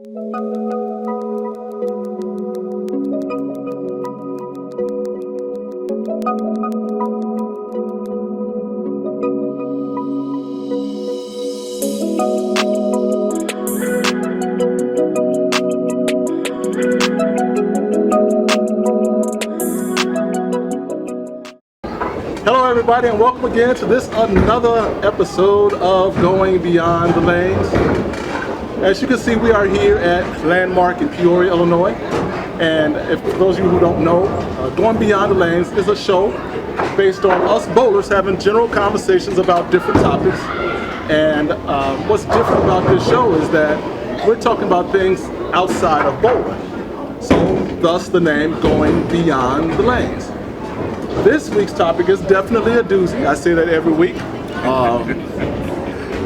Hello everybody, and welcome again to this another episode of Going Beyond the Lanes. As you can see, we are here at Landmark in Peoria, Illinois. And for those of you who don't know, Going Beyond the Lanes is a show based on us bowlers having general conversations about different topics. And what's different about this show is that we're talking about things outside of bowling. So thus the name Going Beyond the Lanes. This week's topic is definitely a doozy. I say that every week.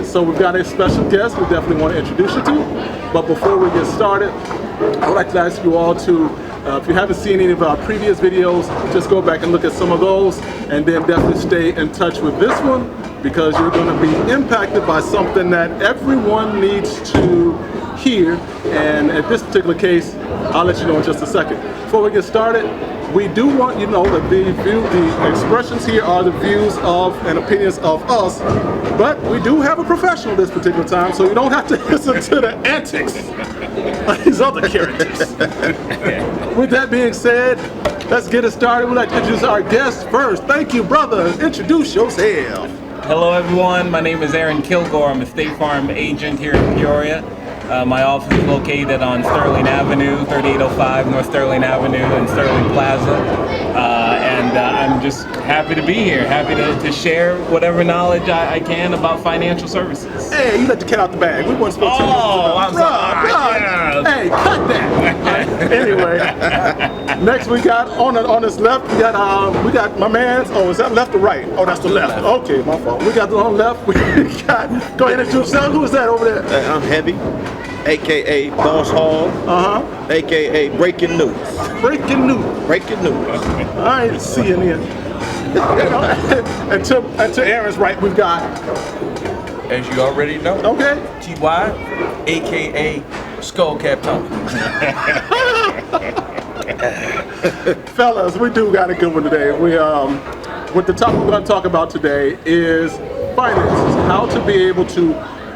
So we've got a special guest we definitely want to introduce you to. But before we get started, I would like to ask you all to, if you haven't seen any of our previous videos, just go back and look at some of those, and then definitely stay in touch with this one, because you're going to be impacted by something that everyone needs to hear. And at this particular case, I'll let you know in just a second. Before we get started, we do want you to know that the expressions here are the views of and opinions of us, but we do have a professional this particular time, so you don't have to listen to the antics of these other characters. With that being said, let's get it started. We'd like to introduce our guest first. Thank you, brother. Introduce yourself. Hello, everyone. My name is Aaron Kilgore. I'm a State Farm agent here in Peoria. My office is located on Sterling Avenue, 3805 North Sterling Avenue in Sterling Plaza. And I'm just happy to be here, happy to share whatever knowledge I can about financial services. Hey, you let the cat out the bag. We weren't supposed to. Oh, I'm sorry. Yeah. Hey, cut that. Anyway, next we got on this left, we got my man's. Oh, is that left or right? Oh, that's the left. Okay, my fault. We got the on left. We got. Go ahead and introduce yourself. Who is that over there? I'm Heavy, aka Boss Hall, aka Breaking News. Breaking news. Breaking news. I ain't seeing it. And to Aaron's right, we've got. As you already know, Okay. TY, aka Skullcap Tony. Fellas, we do got a good one today. What the topic we're going to talk about today is finances. How to be able to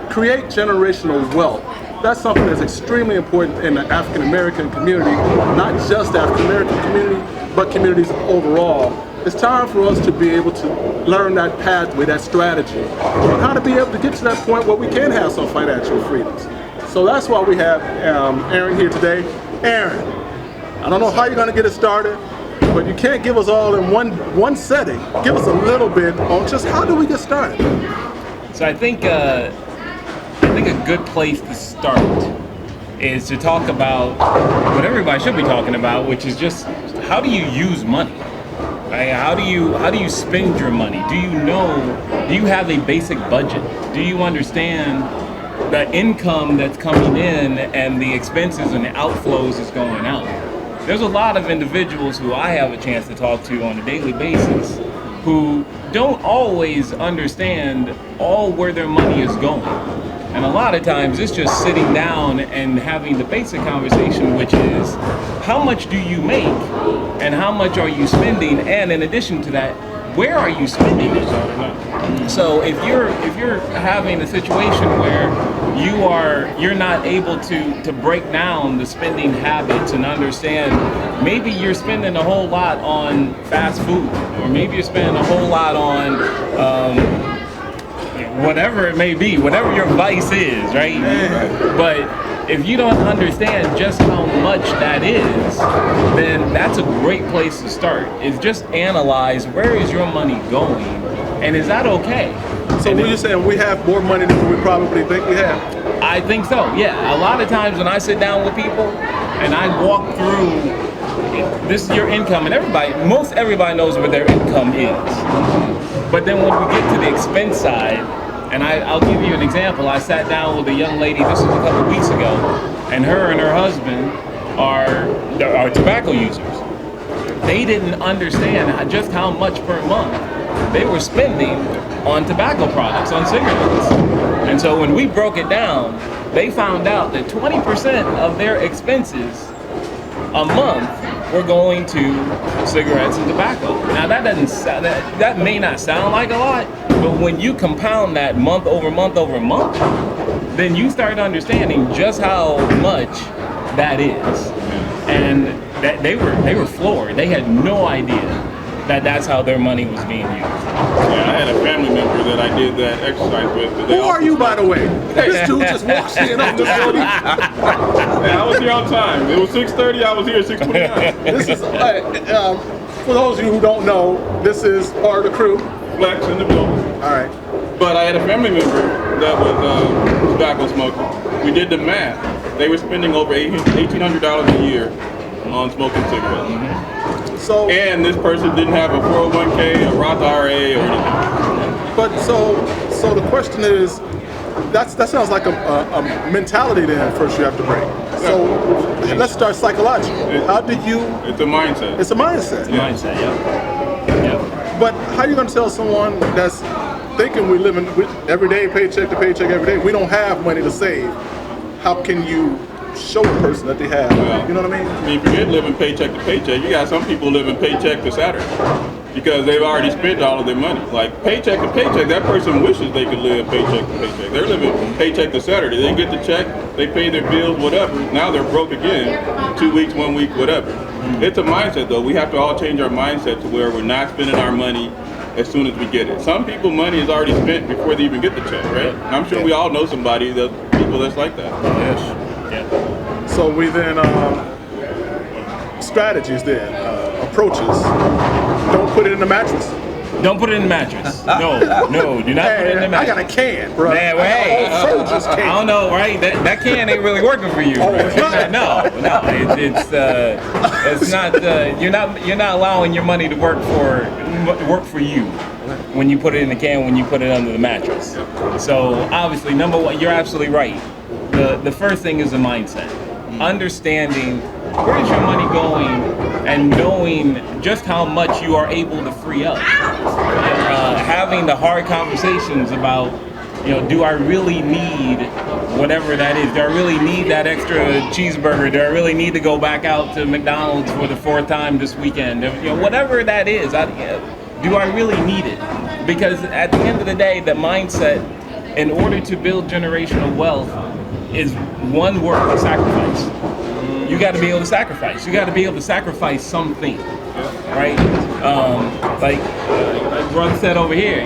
create generational wealth. That's something that's extremely important in the African American community, not just the African American community, but communities overall. It's time for us to be able to learn that pathway, that strategy, on how to be able to get to that point where we can have some financial freedoms. So that's why we have Aaron here today. Aaron, I don't know how you're going to get it started, but you can't give us all in one setting. Give us a little bit on just how do we get started. So I think a good place to start is to talk about what everybody should be talking about, which is just how do you use money? Right? How do you spend your money? Do you have a basic budget? Do you understand the income that's coming in and the expenses and the outflows that's going out? There's a lot of individuals who I have a chance to talk to on a daily basis who don't always understand where their money is going. And a lot of times it's just sitting down and having the basic conversation, which is how much do you make and how much are you spending, and in addition to that, where are you spending it? So if you're having a situation where you're not able to break down the spending habits and understand, maybe you're spending a whole lot on fast food, or maybe you're spending a whole lot on whatever it may be, whatever your vice is, right? But if you don't understand just how much that is, then that's a great place to start, is just analyze where is your money going, and is that okay? So what you're saying, we have more money than we probably think we have? I think so, yeah. A lot of times when I sit down with people and I walk through, this is your income, and most everybody knows where their income is. But then when we get to the expense side, and I'll give you an example. I sat down with a young lady, this was a couple weeks ago, and her husband are tobacco users. They didn't understand just how much per month they were spending on tobacco products, on cigarettes. And so when we broke it down, they found out that 20% of their expenses a month were going to cigarettes and tobacco. Now that may not sound like a lot, but when you compound that month over month over month, then you start understanding just how much that is. And that they were floored. They had no idea that that's how their money was being used. Yeah, I had a family member that I did that exercise with. Who are you, by the way? This dude just walks in on the building. Yeah, I was here on time. It was 6:30. I was here at 6:29. This is, for those of you who don't know, this is part of the crew. Flex in the building. All right. But I had a family member that was tobacco smoker. We did the math. They were spending over $1,800 a year on smoking cigarettes. Mm-hmm. So, and this person didn't have a 401k, a Roth IRA, or anything. But so the question is, that sounds like a mentality then first you have to break. So let's start psychologically. How do you? It's a mindset. It's a mindset. It's a mindset, yeah. But how are you going to tell someone that's thinking we're living every day, paycheck to paycheck every day, we don't have money to save? How can you show the person that they have? You know what I mean? Forget living paycheck to paycheck. You got some people living paycheck to Saturday because they've already spent all of their money. Like paycheck to paycheck, that person wishes they could live paycheck to paycheck. They're living paycheck to Saturday. They get the check, they pay their bills, whatever. Now they're broke again, 2 weeks, 1 week, whatever. It's a mindset though. We have to all change our mindset to where we're not spending our money as soon as we get it. Some people money is already spent before they even get the check, right? And I'm sure we all know somebody, people that's like that. Yes. Yeah. So we then, strategies then, approaches, don't put it in the mattress. Don't put it in the mattress. No, do not put it in the mattress. I got a can, bro. Man, hey, Soldier's can. I don't know, right? That can ain't really working for you. Oh, it's not? No, it's not. You're not allowing your money to work for you when you put it in the can, when you put it under the mattress. So obviously, number one, you're absolutely right. The first thing is the mindset. Understanding where's your money going and knowing just how much you are able to free up. Having the hard conversations about, do I really need whatever that is? Do I really need that extra cheeseburger? Do I really need to go back out to McDonald's for the 4th time this weekend? Whatever that is, do I really need it? Because at the end of the day, the mindset, in order to build generational wealth, is one word: sacrifice. You got to be able to sacrifice. You got to be able to sacrifice something, right? Like brother said over here,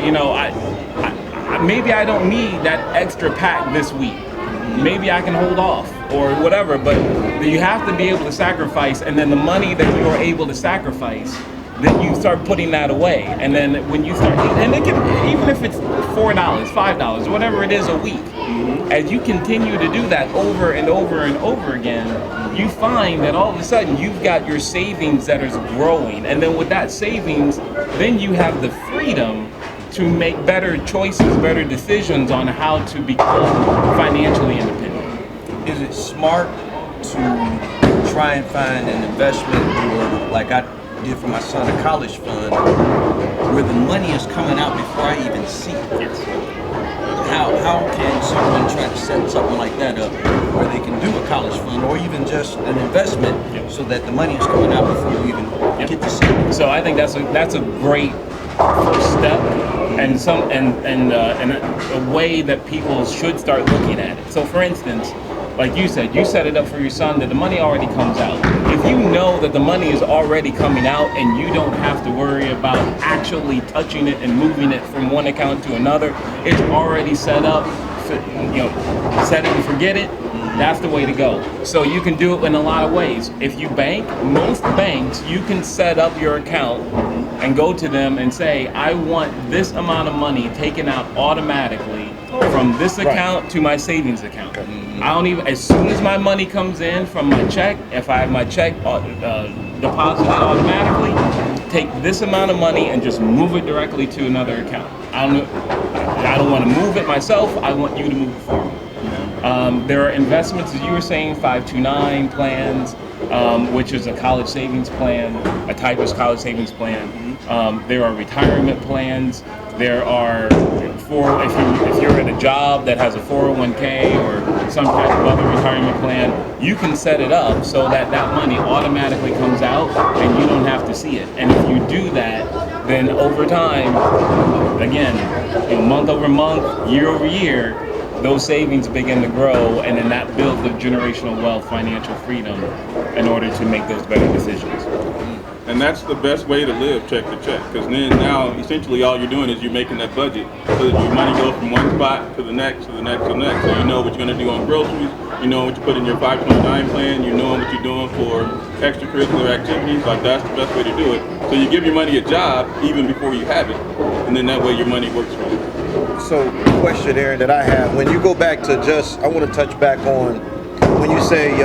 maybe I don't need that extra pack this week. Maybe I can hold off or whatever. But you have to be able to sacrifice, and then the money that you are able to sacrifice, then you start putting that away. And then when you start, and it can, even if it's $4, $5, whatever it is a week, as you continue to do that over and over and over again, you find that all of a sudden you've got your savings that is growing. And then with that savings, then you have the freedom to make better choices, better decisions on how to become financially independent. Is it smart to try and find an investment, or like I did for my son, a college fund, where the money is coming out before I even see it? Yes. How can someone try to set something like that up where they can do a college fund or even just an investment so that the money is coming out before you even get to see it? So I think that's a great first step, and a way that people should start looking at it. So for instance, like you said, you set it up for your son that the money already comes out. If you know that the money is already coming out and you don't have to worry about actually touching it and moving it from one account to another, it's already set up, set it and forget it, that's the way to go. So you can do it in a lot of ways. If you bank, most banks, you can set up your account and go to them and say, I want this amount of money taken out automatically from this account to my savings account. I don't even, as soon as my money comes in from my check, if I have my check deposited automatically, take this amount of money and just move it directly to another account. I don't want to move it myself, I want you to move it for me. There are investments, as you were saying, 529 plans, which is a college savings plan, a type of college savings plan. There are retirement plans. There are if you're at a job that has a 401k or some type of other retirement plan, you can set it up so that that money automatically comes out and you don't have to see it. And if you do that, then over time, again, month over month, year over year, those savings begin to grow, and then that builds the generational wealth, financial freedom, in order to make those better decisions. And that's the best way to live, check to check. Because then now, essentially, all you're doing is you're making that budget so that your money goes from one spot to the next, to the next, to the next. So you know what you're going to do on groceries, you know what you put in your 529 plan, you know what you're doing for extracurricular activities. Like, that's the best way to do it. So you give your money a job even before you have it, and then that way your money works for you. So, question, Aaron, that I have, when you go back to I want to touch back on when you say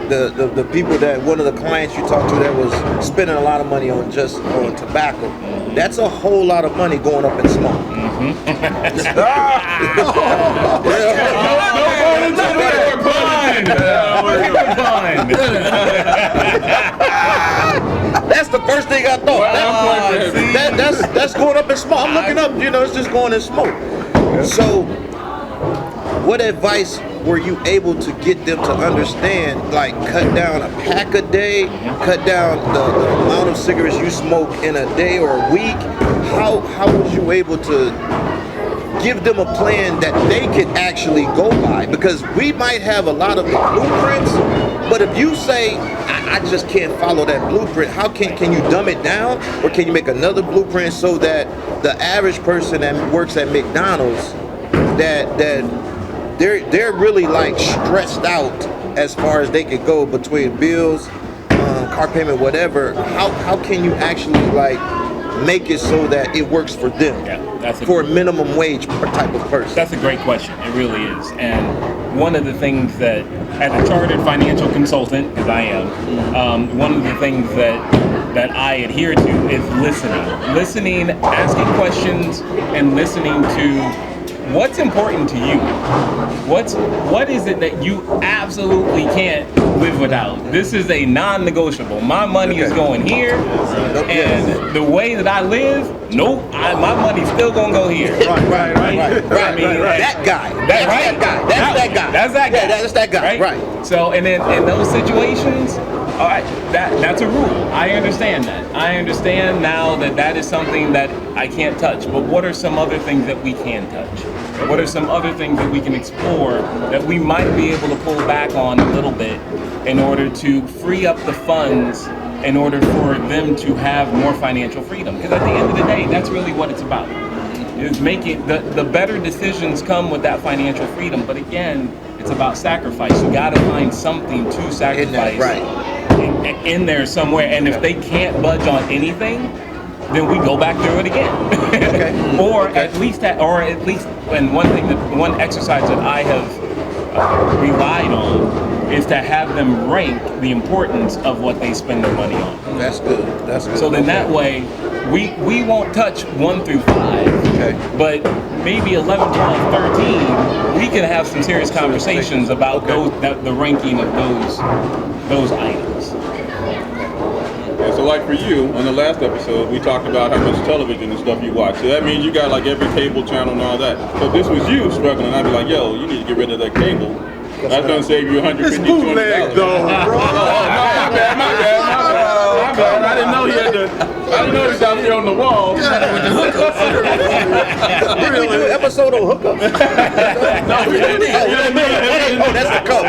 the people that, one of the clients you talked to that was spending a lot of money on tobacco. That's a whole lot of money going up in smoke. That's the first thing I thought. That's going up in smoke. I'm looking up, it's just going in smoke. So, what advice were you able to get them to understand, like cut down a pack a day, cut down the amount of cigarettes you smoke in a day or a week? How was you able to give them a plan that they could actually go by? Because we might have a lot of the blueprints, but if you say, I just can't follow that blueprint, how can you dumb it down? Or can you make another blueprint so that the average person that works at McDonald's, that they're really like stressed out as far as they could go between bills, car payment, whatever. How can you actually like make it so that it works for them? Yeah, for a minimum wage type of person. That's a great question. It really is. And one of the things that, as a chartered financial consultant, because I am, one of the things that I adhere to is listening, asking questions, and listening to what's important to you. What is it that you absolutely can't live without? This is a non-negotiable. My money is going here, and the way that I live, my money's still gonna go here. Right. I mean, that guy. That's that guy. That's that guy. Yeah, that's that guy. Right. So, and then in those situations, all right, that's a rule. I understand that. I understand now that is something that I can't touch. But what are some other things that we can touch? What are some other things that we can explore that we might be able to pull back on a little bit in order to free up the funds in order for them to have more financial freedom? Because at the end of the day, that's really what it's about. Is making the better decisions come with that financial freedom. But again, it's about sacrifice. You got to find something to sacrifice in there somewhere. And if they can't budge on anything, then we go back through it again. Or at least, and one exercise that I have relied on is to have them rank the importance of what they spend their money on. That's good. So then that way, we won't touch 1 through 5, but maybe 11, 12, 13, we can have some serious conversations about the ranking of those items. And so like for you, on the last episode, we talked about how much television and stuff you watch. So that means you got like every cable channel and all that. So if this was you struggling, I'd be like, yo, you need to get rid of that cable. That's going to save you $150, It's bootleg $200. though, bro. My bad. I didn't know he had it was out there on the wall. we do an episode on hookups. That's the code.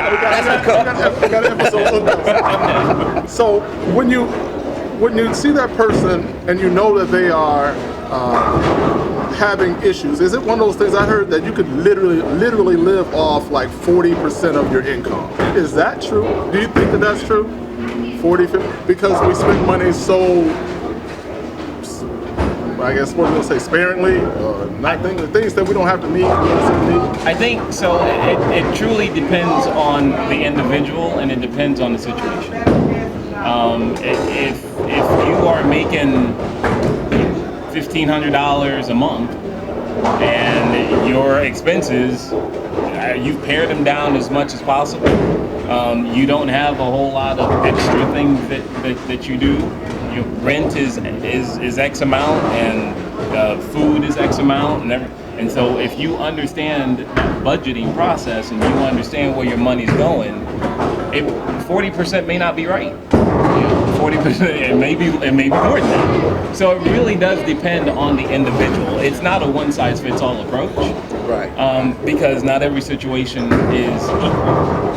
We got an episode on hookups. So when you see that person and you know that they are having issues, is it one of those things? I heard that you could literally live off like 40% of your income. Is that true? Do you think that that's true? 40, 50? Because we spend money so, I guess, what do we say, sparingly, not things that we don't have to need. I think so. It truly depends on the individual, and it depends on the situation. If you are making $1,500 a month and your expenses, you've pared them down as much as possible. You don't have a whole lot of extra things that you do. Your rent is X amount, and food is X amount, and so if you understand that budgeting process and you understand where your money's going, 40% may not be right. 40%, it may be more than that. So it really does depend on the individual. It's not a one-size-fits-all approach. Right. Because not every situation is equal.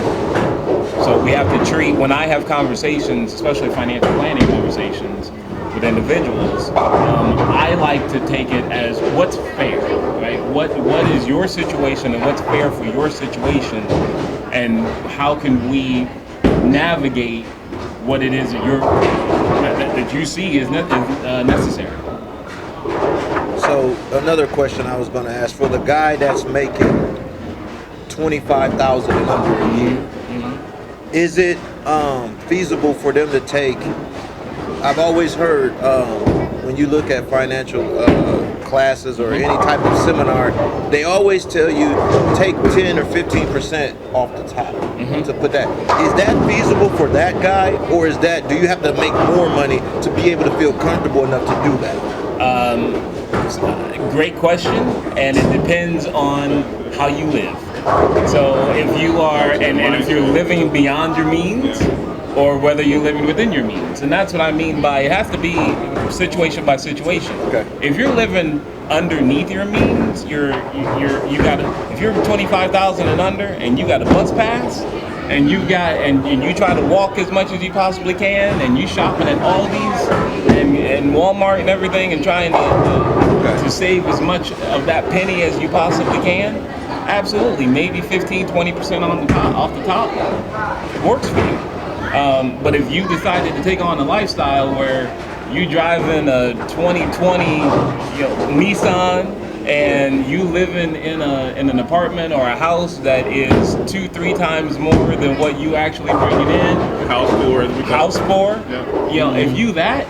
So we have to treat, when I have conversations, especially financial planning conversations with individuals, I like to take it as what's fair, right? What is your situation and what's fair for your situation, and how can we navigate what it is that you see is necessary. So another question I was going to ask, for the guy that's making $25,000 and under a year, is it feasible for them to take? I've always heard when you look at financial classes or any type of seminar, they always tell you take 10 or 15% off the top to put that. Is that feasible for that guy, or do you have to make more money to be able to feel comfortable enough to do that? Great question, and it depends on how you live. So if you are, and if you're living beyond your means, or whether you're living within your means, and that's what I mean by it has to be situation by situation. Okay. If you're living underneath your means, if you're 25,000 and under, and you got a bus pass, and you try to walk as much as you possibly can, and you shopping at Aldi's and Walmart and everything, and trying to save as much of that penny as you possibly can, absolutely, maybe 15-20% off the top works for you. But if you decided to take on a lifestyle where you driving a 2020 Nissan, and you living in an apartment or a house that is 2-3 times more than what you actually bringing in, House poor. Yeah. If you that,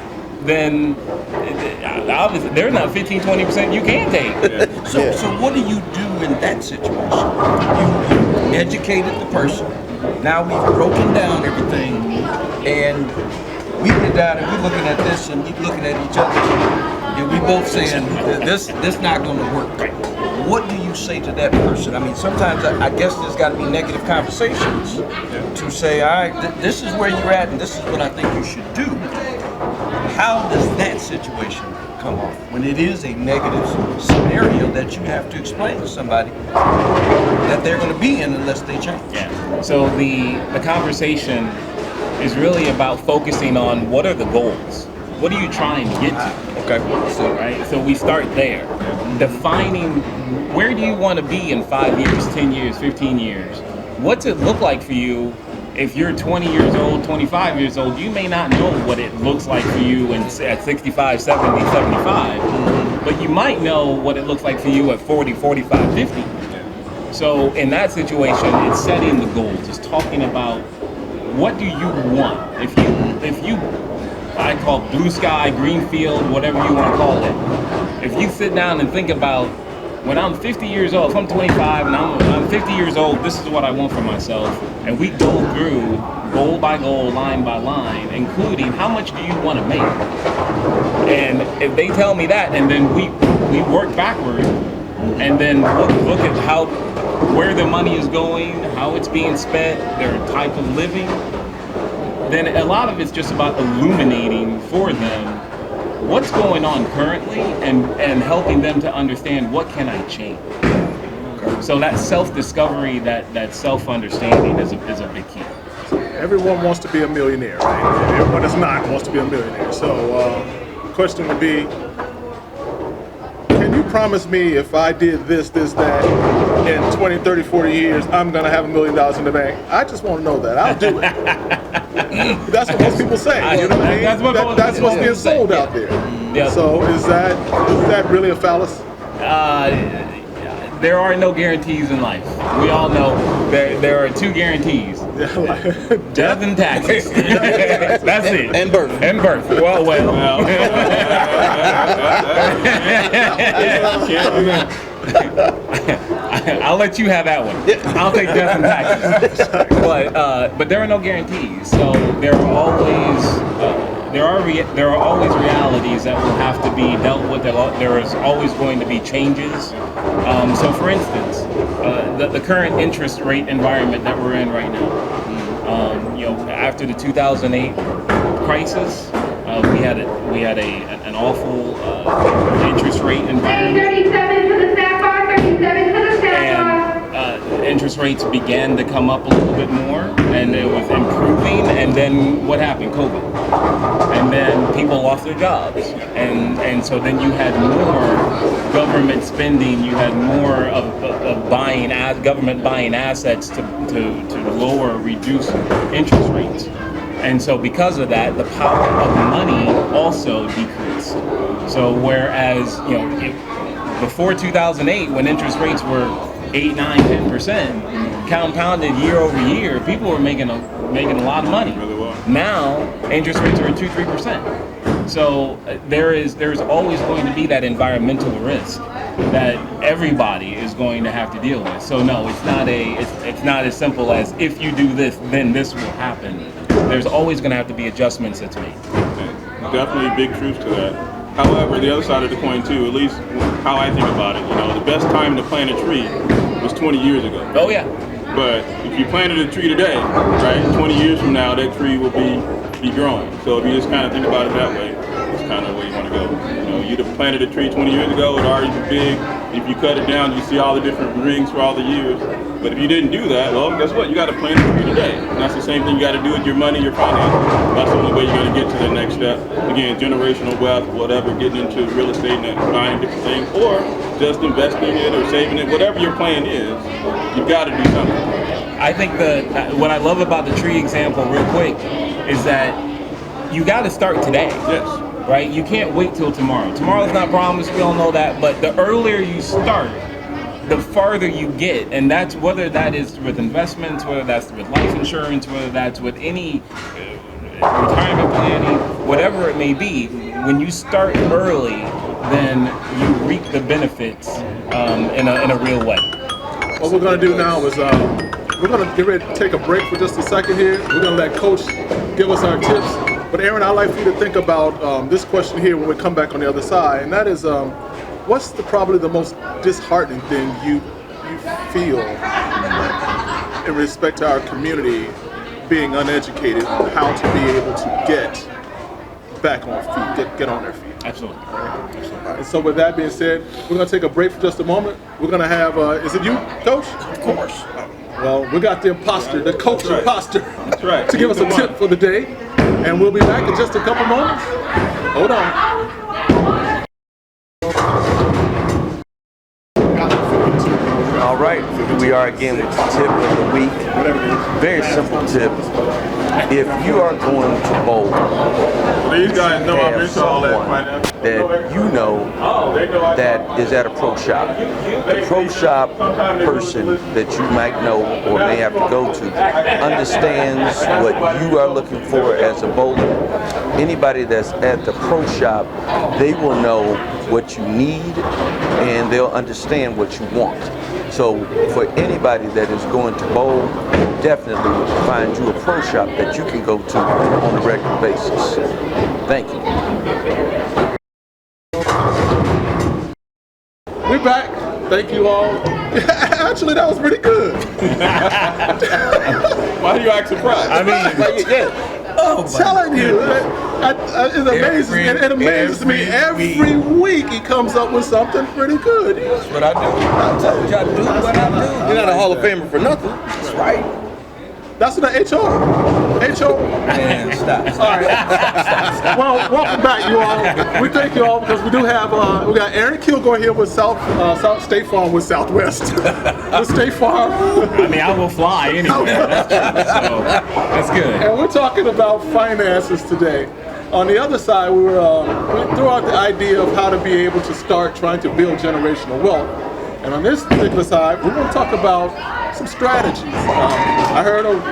then obviously there's not 15-20% you can take. Yeah. So what do you do in that situation? You educated the person. Now we've broken down everything, and we get down and we're looking at this and we're looking at each other, and we both saying this not going to work. What do you say to that person? I mean, sometimes I guess there's got to be negative conversations to say, all right, this is where you're at, and this is what I think you should do. How does that situation come off when it is a negative scenario that you have to explain to somebody that they're going to be in unless they change? Yeah. So the conversation is really about focusing on what are the goals. What are you trying to get to? Okay. So we start there. Defining where do you want to be in 5 years, 10 years, 15 years? What's it look like for you? If you're 20 years old, 25 years old, you may not know what it looks like for you at 65, 70, 75, but you might know what it looks like for you at 40, 45, 50. So in that situation, it's setting the goals. It's talking about what do you want. If you I call blue sky, green field, whatever you want to call it. If you sit down and think about when I'm 50 years old, if I'm 25 and I'm 50 years old, this is what I want for myself. And we go through goal by goal, line by line, including how much do you want to make? And if they tell me that, and then we work backward, and then look at where the money is going, how it's being spent, their type of living, then a lot of it's just about illuminating for them what's going on currently and helping them to understand what can I change. So that self-discovery, that self-understanding is a big key. Everyone wants to be a millionaire, right? Everyone that's not wants to be a millionaire. So the question would be, can you promise me if I did this, that, in 20, 30, 40 years, I'm going to have $1 million in the bank? I just want to know that. I'll do it. That's what most people say. You know what I mean? That's what's being sold out there. Yeah. So is that really a fallacy? There are no guarantees in life. We all know there are 2 guarantees. Death and taxes. That's it. And birth. And birth. Well. I'll let you have that one. I'll take death and taxes. But there are no guarantees. So there are always there are always realities that will have to be dealt with. There is always going to be changes. So, for instance, the current interest rate environment that we're in right now. After the 2008 crisis, we had an awful interest rate environment. 37 to the staff bar, 37 to the staff bar. And interest rates began to come up a little bit more, and it was improving. And then what happened? COVID. And then people lost their jobs, and so then you had more government spending. You had more of government buying assets to reduce interest rates. And so because of that, the power of money also decreased. So whereas, before 2008, when interest rates were 8, 9, 10%, compounded year over year, people were making a lot of money. Really well. Now, interest rates are at 2, 3%. So there's always going to be that environmental risk that everybody is going to have to deal with. So no, it's not as simple as if you do this, then this will happen. There's always going to have to be adjustments that's made. Definitely big truth to that. However, the other side of the coin too, at least how I think about it, the best time to plant a tree was 20 years ago. Oh yeah. But if you planted a tree today, right, 20 years from now, that tree will be growing. So if you just kind of think about it that way, it's kind of where you want to go. You'd have planted a tree 20 years ago, it'd already be big. If you cut it down, you see all the different rings for all the years. But if you didn't do that, well, guess what? You got to plant a tree today. And that's the same thing you got to do with your money, your finances. That's the only way you're going to get to the next step. Again, generational wealth, whatever, getting into real estate and buying different things, or just investing it or saving it, whatever your plan is, you've got to do something. I think what I love about the tree example, real quick, is that you got to start today. Yes. Right? You can't wait till tomorrow. Tomorrow's not promised, we all know that, but the earlier you start, the farther you get, and that's whether that is with investments, whether that's with life insurance, whether that's with any retirement planning, whatever it may be. When you start early, then you reap the benefits in a real way. What we're going to do now is we're going to get ready to take a break for just a second here. We're going to let Coach give us our tips. But Aaron, I'd like for you to think about this question here when we come back on the other side, and that is, what's probably the most disheartening thing you feel in respect to our community being uneducated on how to be able to get back on feet, get on their feet? Absolutely. All right, so with that being said, we're going to take a break for just a moment. We're going to have, is it you, Coach? Of course. Well, we got the imposter, the coach right. imposter, That's right. to give us a He's the tip one. for the day. And we'll be back in just a couple moments. Hold on. All right, here we are again with the tip of the week. Very simple tip. If you are going to bowl, These guys know I'm have into all that someone financial. that you know that is at a pro shop. The pro shop person that you might know or may have to go to understands what you are looking for as a bowler. Anybody that's at the pro shop, they will know what you need and they'll understand what you want. So for anybody that is going to bowl, definitely find you a pro shop that you can go to on a regular basis. Thank you. We're back. Thank you all. Actually, that was pretty good. Why do you act surprised? I mean, I'm telling you, it's amazing. It amazes me every week he comes up with something pretty good. That's what I do. I told you I do what I do. You're not a Hall of Famer for nothing. That's right. That's what the HR. Man, stop. All right. Well, welcome back, you all. We thank you all because we do have we got Aaron Kilgore here with South State Farm with Southwest. With State Farm. I mean, I will fly anywhere. That's true. So that's good. And we're talking about finances today. On the other side, we threw out the idea of how to be able to start trying to build generational wealth. And on this particular side, we're going to talk about some strategies. I heard of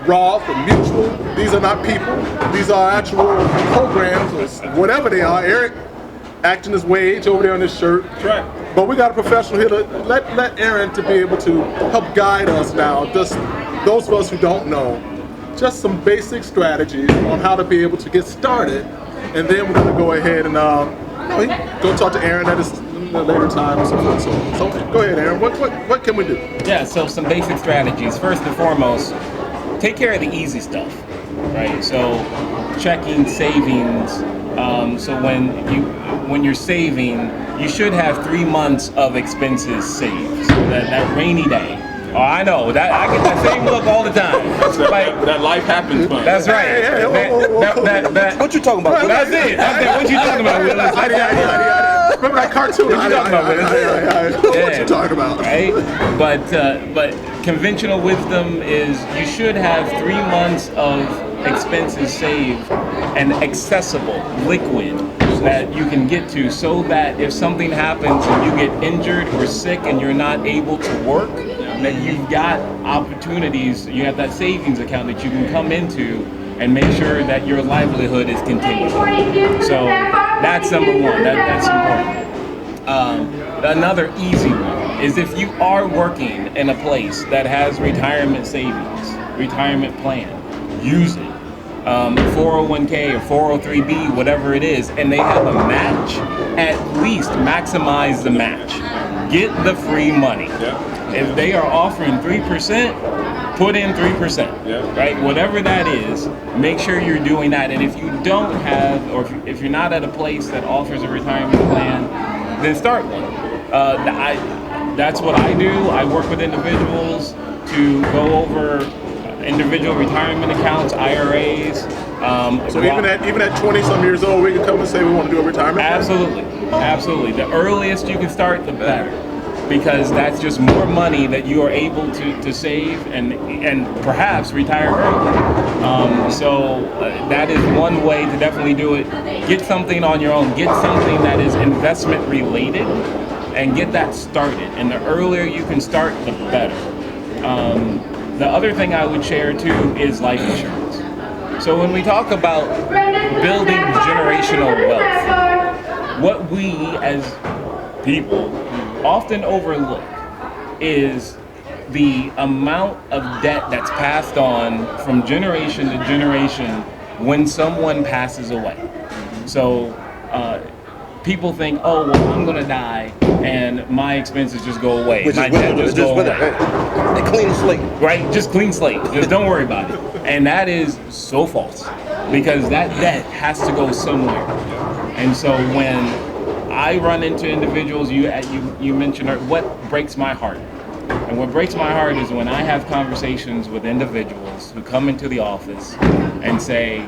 Roth and Mutual. These are not people. These are actual programs, or whatever they are. Eric acting his wage over there on his shirt. That's right. But we got a professional here to let Aaron to be able to help guide us now. Just those of us who don't know, just some basic strategies on how to be able to get started, and then we're going to go ahead and go talk to Aaron at a later time and so forth. So go ahead, Aaron. What can we do? Yeah, so some basic strategies. First and foremost, take care of the easy stuff, right? So checking, savings. So when you're saving, you should have 3 months of expenses saved. So that rainy day. Oh, I know. I get that same look all the time. That life happens fund. That's right. What you talking about? That's it. What you talking about, Willis? Remember that cartoon? What you talking about, Willis? What you talking about? Right? But conventional wisdom is you should have 3 months of expenses saved and accessible, liquid, that you can get to, so that if something happens and you get injured or sick and you're not able to work, that you've got opportunities, you have that savings account that you can come into and make sure that your livelihood is continuing. So that's number one. That's important. Another easy one is if you are working in a place that has retirement savings, retirement plan, use it. 401k or 403b, whatever it is, and they have a match, at least maximize the match. Get the free money. If they are offering 3%, put in 3%, right? Whatever that is, make sure you're doing that. And if you don't have, or if you're not at a place that offers a retirement plan, then start one. That's what I do. I work with individuals to go over individual retirement accounts, IRAs. So even at 20-some years old, we can come and say we want to do a retirement plan? Absolutely. The earliest you can start, the better, because that's just more money that you are able to save and perhaps retire early. So that is one way to definitely do it. Get something on your own. Get something that is investment related, and get that started. And the earlier you can start, the better. The other thing I would share too is life insurance. So when we talk about building generational wealth, what we as people often overlook is the amount of debt that's passed on from generation to generation when someone passes away. So people think, oh, well, I'm going to die and my expenses just go away. My debt just go away. A clean slate. Right? Just clean slate. Just don't worry about it. And that is so false, because that debt has to go somewhere. And so when I run into individuals, you mentioned what breaks my heart. And what breaks my heart is when I have conversations with individuals who come into the office and say,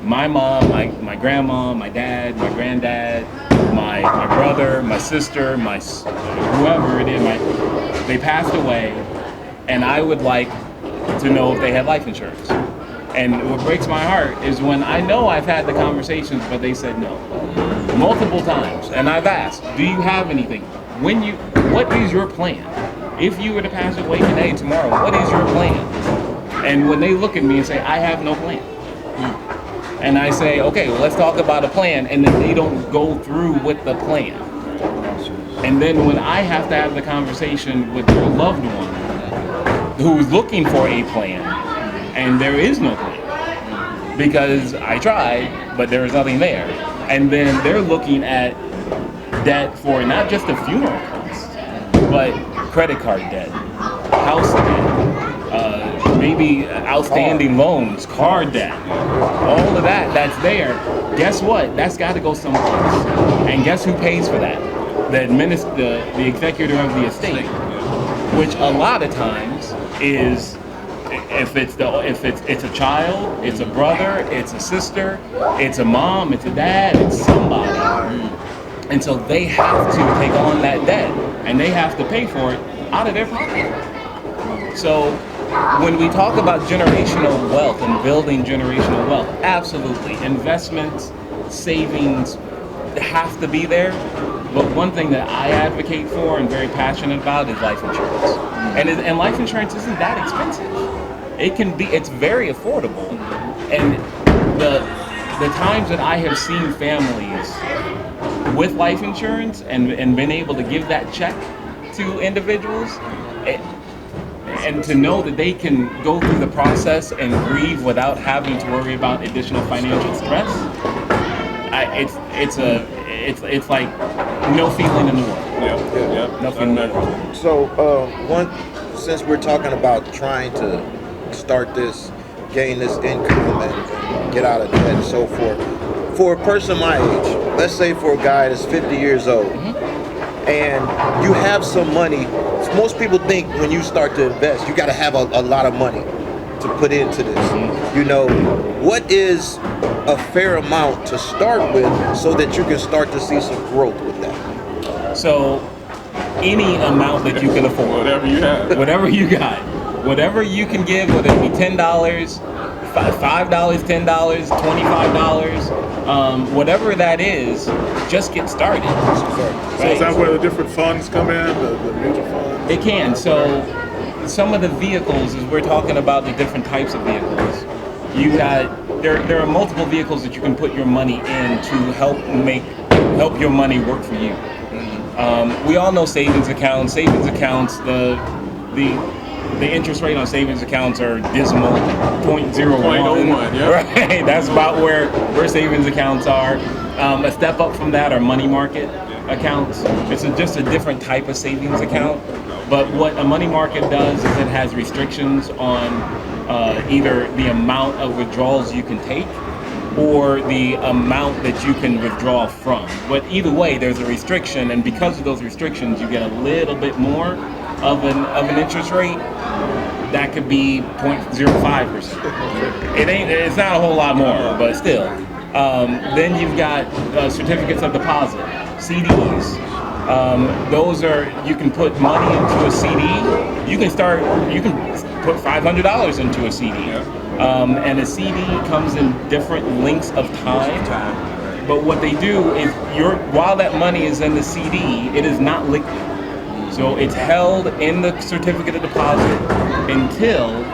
my mom, my grandma, my dad, my granddad, my brother, my sister, whoever it is, they passed away, and I would like to know if they had life insurance. And what breaks my heart is when I know I've had the conversations, but they said no. Multiple times. And I've asked, do you have anything? What is your plan? If you were to pass away today, tomorrow, what is your plan? And when they look at me and say, I have no plan. And I say, okay, well, let's talk about a plan. And then they don't go through with the plan. And then when I have to have the conversation with their loved one who's looking for a plan, and there is no plan, because I tried, but there was nothing there. And then they're looking at debt for not just the funeral costs, but credit card debt, house debt, maybe outstanding loans, car debt, all of that's there. Guess what? That's got to go someplace. And guess who pays for that? The executor of the estate, which a lot of times is, if it's a child, it's a brother, it's a sister, it's a mom, it's a dad, it's somebody. And so they have to take on that debt, and they have to pay for it out of their pocket. So when we talk about generational wealth and building generational wealth, absolutely, investments, savings have to be there. But one thing that I advocate for and very passionate about is life insurance. And life insurance isn't that expensive. It's very affordable. And the times that I have seen families with life insurance and been able to give that check to individuals, and to know that they can go through the process and grieve without having to worry about additional financial stress, it's like no feeling in the world. Yeah. No feeling in the world. So, since we're talking about trying to start this, gain this income and get out of debt and so forth, for a person my age, let's say for a guy that's 50 years old, and you have some money, most people think when you start to invest, you got to have a lot of money to put into this. You know, what is a fair amount to start with so that you can start to see some growth with that? So, any amount that you can afford. Whatever you have. Whatever you got. Whatever you can give, whether it be $10, $5, $10, $25, whatever that is, just get started. So is that where the different funds come in, the mutual funds? It can. So some of the vehicles, as we're talking about the different types of vehicles, you got there are multiple vehicles that you can put your money in to help your money work for you. We all know savings accounts. Savings accounts, the interest rate on savings accounts are dismal, 0.01. 0.01, yeah. Right, that's about where savings accounts are. A step up from that are money market accounts. It's just a different type of savings account. But what a money market does is it has restrictions on either the amount of withdrawals you can take or the amount that you can withdraw from. But either way, there's a restriction, and because of those restrictions, you get a little bit more of an interest rate. That could be 0.05%. It's not a whole lot more, but still. Then you've got certificates of deposit, CDs. Those are, you can put money into a CD. You can put $500 into a CD. And a CD comes in different lengths of time. But what they do is, while that money is in the CD, it is not liquid. So it's held in the certificate of deposit until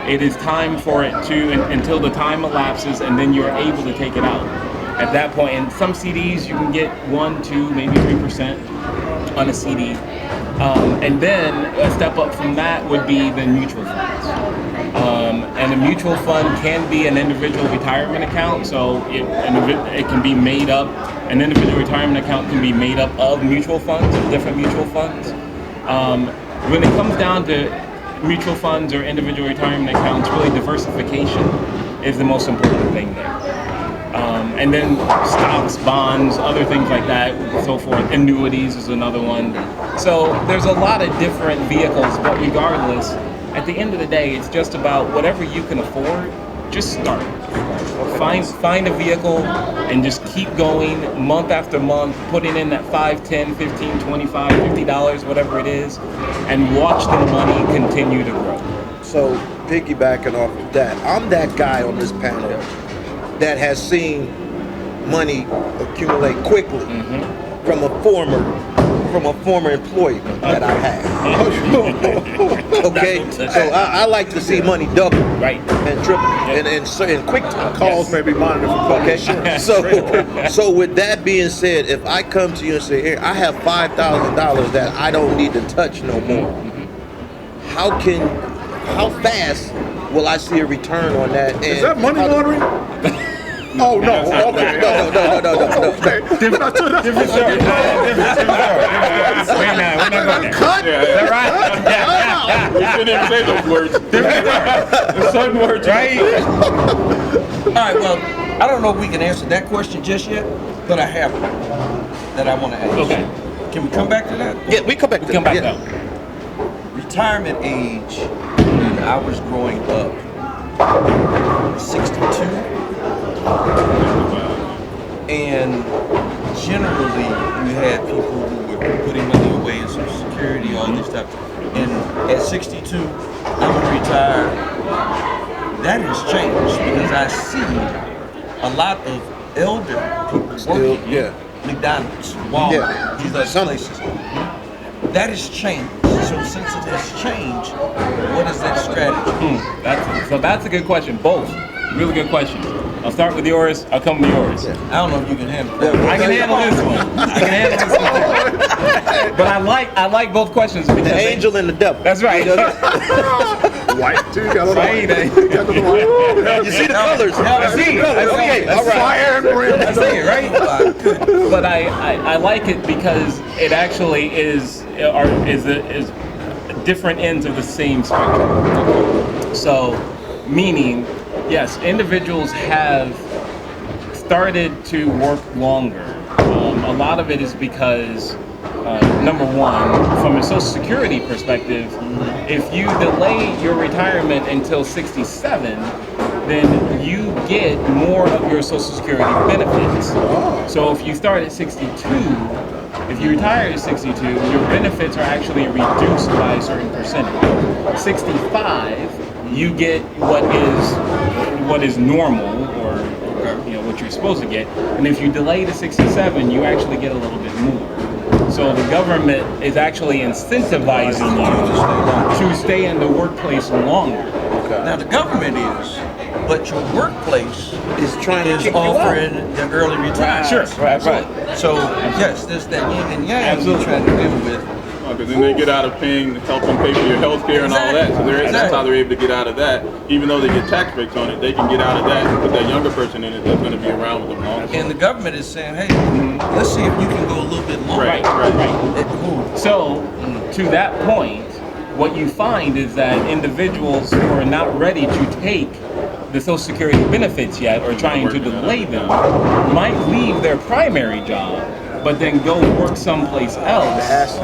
it is time for it until the time elapses, and then you're able to take it out. At that point, in some CDs, you can get 1, 2, maybe 3% on a CD. And then a step up from that would be the mutual funds. And a mutual fund can be an individual retirement account, so it can be made up. An individual retirement account can be made up of mutual funds, of different mutual funds. When it comes down to mutual funds or individual retirement accounts, really diversification is the most important thing there. And then stocks, bonds, other things like that, and so forth. Annuities is another one. So there's a lot of different vehicles, but regardless, at the end of the day, it's just about whatever you can afford, just start. Find a vehicle and just keep going month after month, putting in that $5, $10, $15, $25, $50, whatever it is, and watch the money continue to grow. So, piggybacking off of that, I'm that guy on this panel that has seen money accumulate quickly from a former employee that I had. Okay, so I like to see money double, Right. and triple, and quick time. Calls may be monitored for Okay, so with that being said, if I come to you and say, here, I have $5,000 that I don't need to touch no more, how fast will I see a return on that? And Is that money laundering? Oh, no. Okay. No. Okay. Different story. We're not going there. Cut? Is that right? We shouldn't even say those words. There's certain words. Right? All right, well, I don't know if we can answer that question just yet, but I have one that I want to ask. Okay. Can we come back to that? Yeah, we come back to Come back yeah. though. Retirement age when I was growing up, 62. And generally, you had people who were putting money away in Social Security, all this stuff. And at 62, I'm gonna retire. That has changed because I see a lot of elder people working. yeah. McDonald's, Walmart, Yeah. these other places. That has changed. So since it has changed, what is that strategy? That's a good question. Both. Really good questions. I'll start with yours. I'll come with yours. I don't know if you can handle that. I can handle this one. But I like both questions because The angel and the devil. That's right. White too. Got on Right. You see the colors. I see it. Okay, all right. Fire and brim. I see it, right? But I like it because it actually is different ends of the same spectrum. So, meaning, yes, individuals have started to work longer. A lot of it is because, number one, from a Social Security perspective, if you delay your retirement until 67, then you get more of your Social Security benefits. So if you start at 62, if you retire at 62, your benefits are actually reduced by a certain percentage. 65, you get what is normal, or what you're supposed to get. And if you delay to 67, you actually get a little bit more. So the government is actually incentivizing you to stay in the workplace longer. Now the government is, but your workplace Is trying to is kick you out. offering the early retirement. Sure, right. So yes, there's that yin and yang Absolutely. you're trying to deal with. Because then they get out of helping pay for your health care and all that. So that's how they're able to get out of that. Even though they get tax breaks on it, they can get out of that and put that younger person in it that's going to be around with them longer. And the government is saying, hey, let's see if you can go a little bit longer. Right. So, to that point, what you find is that individuals who are not ready to take the Social Security benefits yet, or trying to delay them, might leave their primary job, but then go work someplace else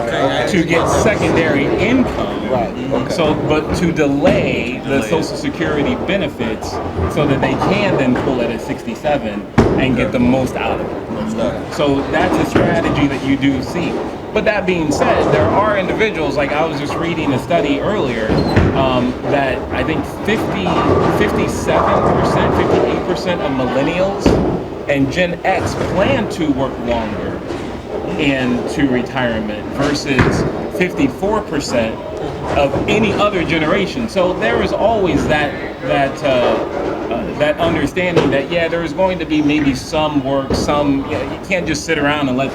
to get secondary income. Right. Okay. So, but to delay the Social Security benefits so that they can then pull it at 67 and get the most out of it. So that's a strategy that you do see. But that being said, there are individuals, like I was just reading a study earlier, that I think 57%, 58% of millennials and Gen X plan to work longer into retirement versus 54% of any other generation. So there is always that understanding that there is going to be maybe some work, you can't just sit around and let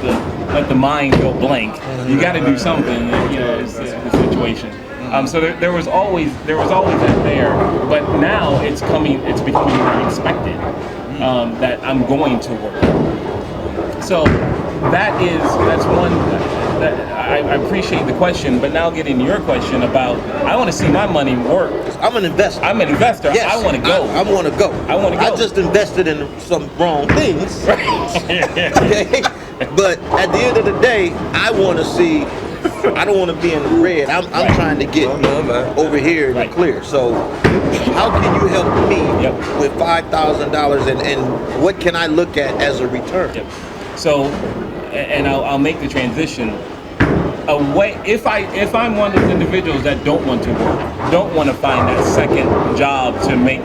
the mind go blank. You got to do something. Is the situation. So there was always that there, but now it's becoming very expected that I'm going to work. So that's one. I appreciate the question, but now getting your question about, I want to see my money work. I'm an investor. I'm an investor. Yes, I want to go. I want to go. I want to go. I just invested in some wrong things. Okay? But at the end of the day, I want to see. I don't want to be in the red. I'm trying to get over here in the clear. So, how can you help me with $5,000, and what can I look at as a return? So, and I'll make the transition. If I'm one of those individuals that don't want to work, don't want to find that second job to make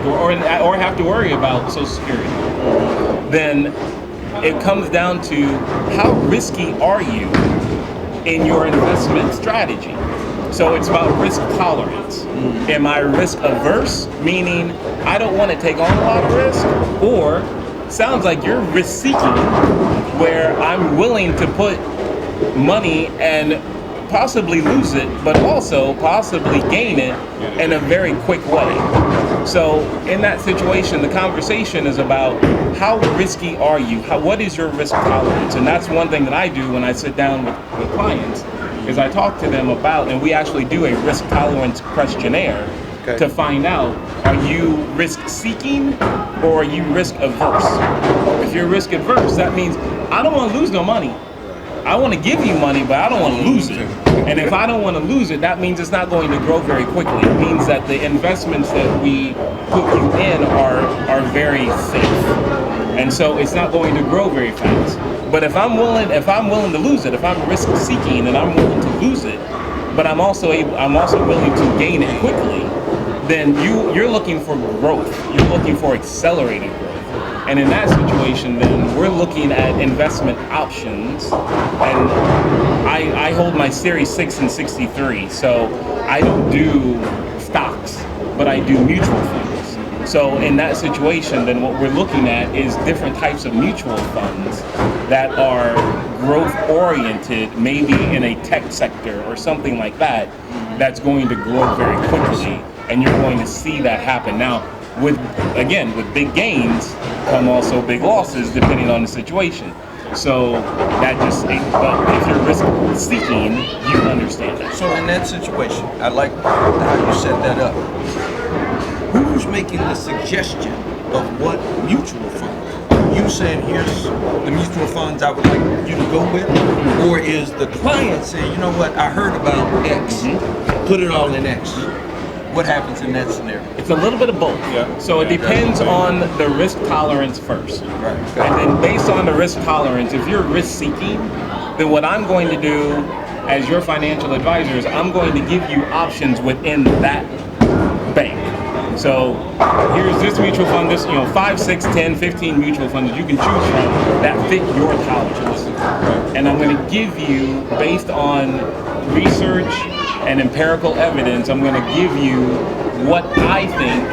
or have to worry about Social Security, then it comes down to how risky are you in your investment strategy. So it's about risk tolerance. Am I risk averse, meaning I don't want to take on a lot of risk, or sounds like you're risk seeking, where I'm willing to put money and possibly lose it, but also possibly gain it in a very quick way. So in that situation, the conversation is about how risky are you? What is your risk tolerance? And that's one thing that I do when I sit down with clients, is I talk to them about, and we actually do a risk tolerance questionnaire to find out, are you risk seeking or are you risk averse? If you're risk averse, that means I don't want to lose no money. I want to give you money, but I don't want to lose it. And if I don't want to lose it, that means it's not going to grow very quickly. It means that the investments that we put you in are very safe. And so it's not going to grow very fast. But if I'm willing to lose it, if I'm risk seeking and I'm willing to lose it, but I'm also willing to gain it quickly, then you're looking for growth. You're looking for accelerated growth. And in that situation, then we're looking at investment options. And I hold my Series 6 and 63, so I don't do stocks, but I do mutual funds. So in that situation, then what we're looking at is different types of mutual funds that are growth oriented, maybe in a tech sector or something like that, that's going to grow very quickly, and you're going to see that happen. Now, with big gains come also big losses depending on the situation. So that just, but if you're risk seeking, you understand that. So in that situation, I like how you set that up. Who's making the suggestion of what mutual fund? You saying here's the mutual funds I would like you to go with, or is the client saying, you know what, I heard about X, put it all in X? What happens in that scenario? It's a little bit of both. Yeah. So it depends on the risk tolerance first. Right. And then based on the risk tolerance, if you're risk seeking, then what I'm going to do as your financial advisor is I'm going to give you options within that bank. So here's this mutual fund, this 5, 6, 10, 15 mutual funds that you can choose from that fit your tolerance. And I'm going to give you, based on research and empirical evidence, I'm going to give you what I think,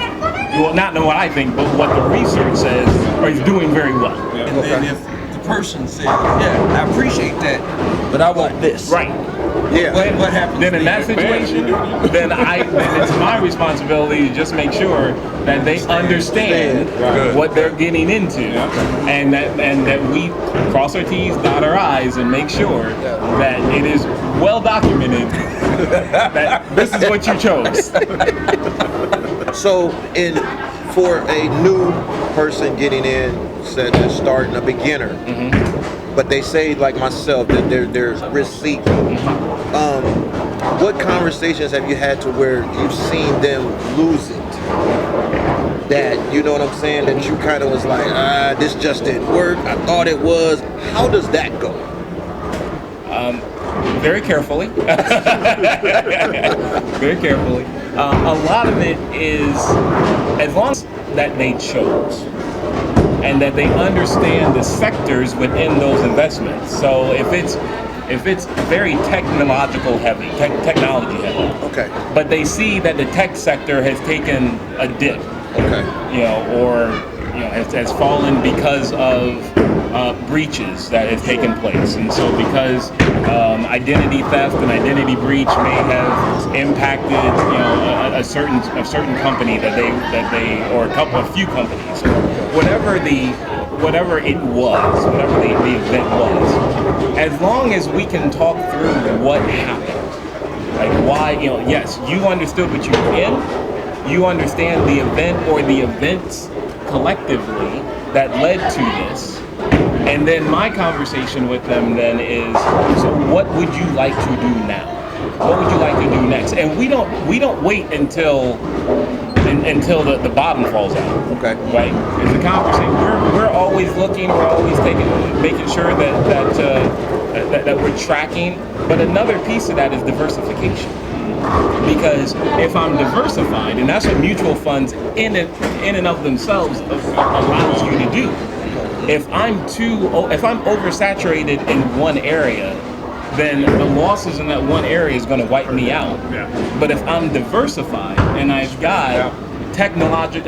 well, not what I think, but what the research says is doing very well. And then if the person says, yeah, I appreciate that, but I want this. Right. Yeah. What happens Then in that situation, then it's my responsibility to just make sure that they understand what they're getting into, and that we cross our T's, dot our I's, and make sure that it is well documented that this is what you chose. So, for a new person getting in, said they're starting, a beginner, but they say, like myself, that they're risk seeking. What conversations have you had to where you've seen them lose it? That, you know what I'm saying, that you kind of was like, this just didn't work, I thought it was. How does that go? Very carefully. Very carefully. A lot of it is, as long as that they chose and that they understand the sectors within those investments. So if it's very technology heavy, Okay. but they see that the tech sector has taken a dip, Okay. or has fallen because of breaches that have taken place, and so because identity theft and identity breach may have impacted a certain company that they or a few companies, or whatever the event was, as long as we can talk through what happened, like why, yes, you understood what you were in, you understand the event or the events collectively that led to this. And then my conversation with them then is, so what would you like to do now? What would you like to do next? And we don't wait until the bottom falls out. Okay. Right? It's a conversation. We're always looking. We're always making sure that we're tracking. But another piece of that is diversification. Because if I'm diversified, and that's what mutual funds in and of themselves allows you to do. If I'm oversaturated in one area, then the losses in that one area is going to wipe me out. Yeah. But if I'm diversified and I've got technology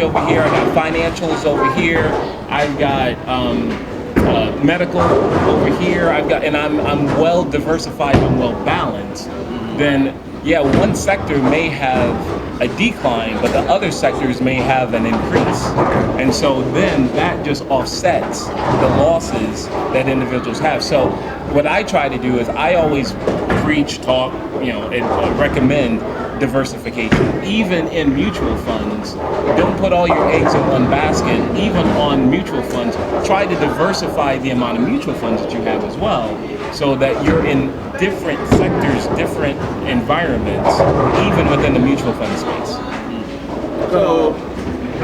over here, I got financials over here, I've got medical over here, I'm well diversified and well balanced, then yeah, one sector may have a decline, but the other sectors may have an increase. And so then that just offsets the losses that individuals have. So what I try to do is I always preach, talk, and recommend diversification. Even in mutual funds, don't put all your eggs in one basket. Even on mutual funds, try to diversify the amount of mutual funds that you have as well, so that you're in different sectors, different environments, even within the mutual fund space. So,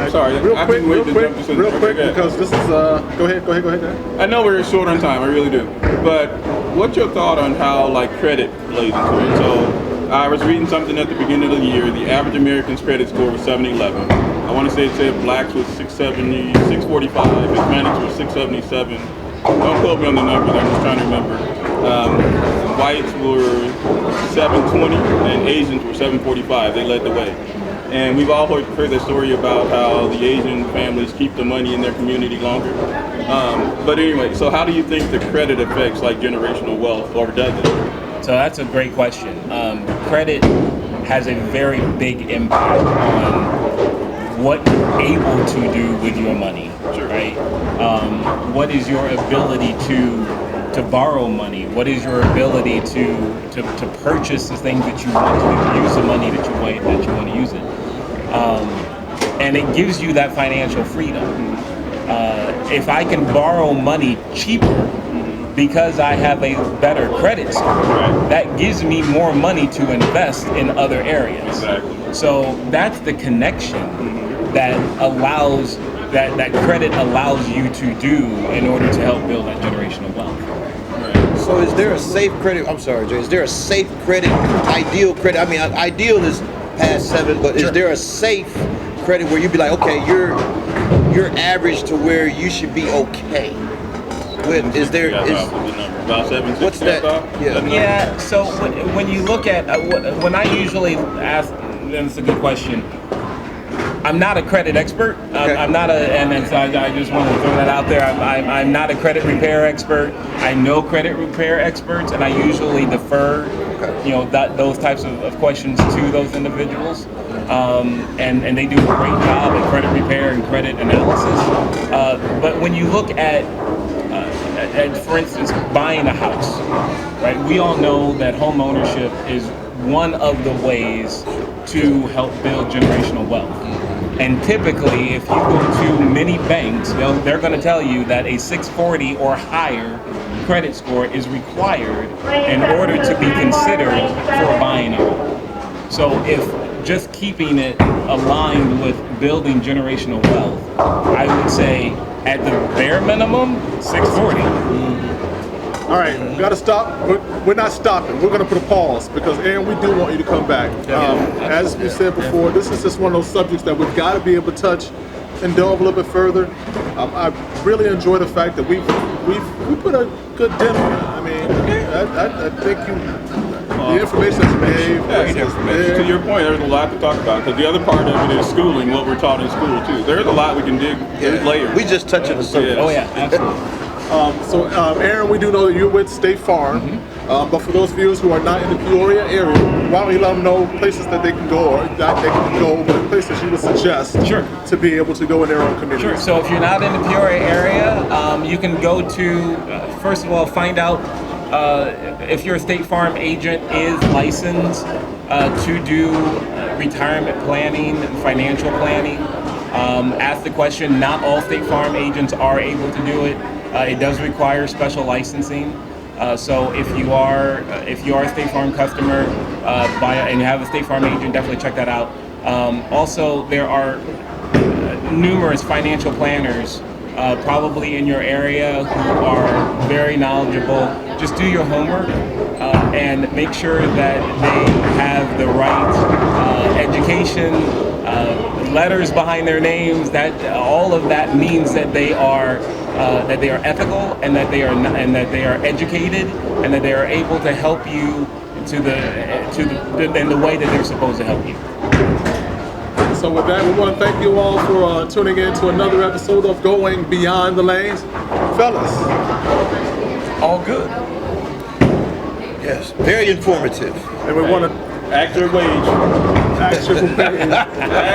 sorry, real quick, Okay. because this is go ahead. I know we're short on time, I really do. But what's your thought on how credit plays into it? So I was reading something at the beginning of the year. The average American's credit score was 711. I want to say it said blacks was 670, 645, Hispanics was 677. Don't quote me on the numbers, I'm just trying to remember. Whites were 720 and Asians were 745. They led the way. And we've all heard that story about how the Asian families keep the money in their community longer. But anyway, so how do you think the credit affects like generational wealth, or does it? So that's a great question. Credit has a very big impact on what you're able to do with your money, right? What is your ability to borrow money? What is your ability to purchase the things that you want to use the money that you want to use it? And it gives you that financial freedom. If I can borrow money cheaper because I have a better credit score, that gives me more money to invest in other areas. Exactly. So that's the connection that allows that credit allows you to do in order to help build that generational wealth. So is there a safe credit? I'm sorry, Jay. Is there a safe credit, ideal credit? I mean, ideal is past 7, but is there a safe credit where you'd be like, okay, you're average to where you should be okay? Is there about 7? What's that? Yeah. So when you look at when I usually ask, and it's a good question. I'm not a credit expert. Okay. I'm not so I just want to throw that out there. I'm not a credit repair expert. I know credit repair experts, and I usually defer, those types of questions to those individuals. And they do a great job at credit repair and credit analysis. But when you look at, for instance, buying a house, right? We all know that home ownership is one of the ways to help build generational wealth. And typically, if you go to many banks, they're going to tell you that a 640 or higher credit score is required in order to be considered for buying a home. So if just keeping it aligned with building generational wealth, I would say at the bare minimum, 640. All right, we got to stop. We're not stopping. We're going to put a pause because, Aaron, we do want you to come back. As we said before, this is just one of those subjects that we've got to be able to touch and delve a little bit further. I really enjoy the fact that we put a good dinner. I mean, I think the information that you gave. To your point, there's a lot to talk about because the other part of it is schooling, what we're taught in school too. There's a lot we can dig. There's layers. We just touching the surface. Oh yeah, absolutely. So, Aaron, we do know that you're with State Farm, but for those viewers who are not in the Peoria area, why don't you let them know places that they can go, or not they can go, but places you would suggest to be able to go in their own community? Sure. So if you're not in the Peoria area, you can go to, first of all, find out if your State Farm agent is licensed to do retirement planning and financial planning. Ask the question, not all State Farm agents are able to do it. It does require special licensing. So if you are a State Farm customer and you have a State Farm agent, definitely check that out. Also, there are numerous financial planners probably in your area who are very knowledgeable. Just do your homework and make sure that they have the right education, letters behind their names. That all of that means that they are ethical and that they are educated and that they are able to help you in the way that they're supposed to help you. So with that, we want to thank you all for tuning in to another episode of Going Beyond the Lanes. Fellas. All good. Yes, very informative. And we want to Actor wage.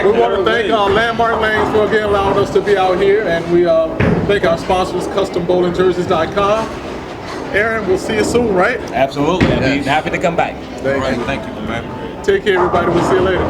we want to thank Landmark Lanes for again allowing us to be out here, and we thank our sponsors, CustomBowlingJerseys.com. Aaron, we'll see you soon, right? Absolutely. I'll be happy to come back. Thank you, man. Take care, everybody. We'll see you later.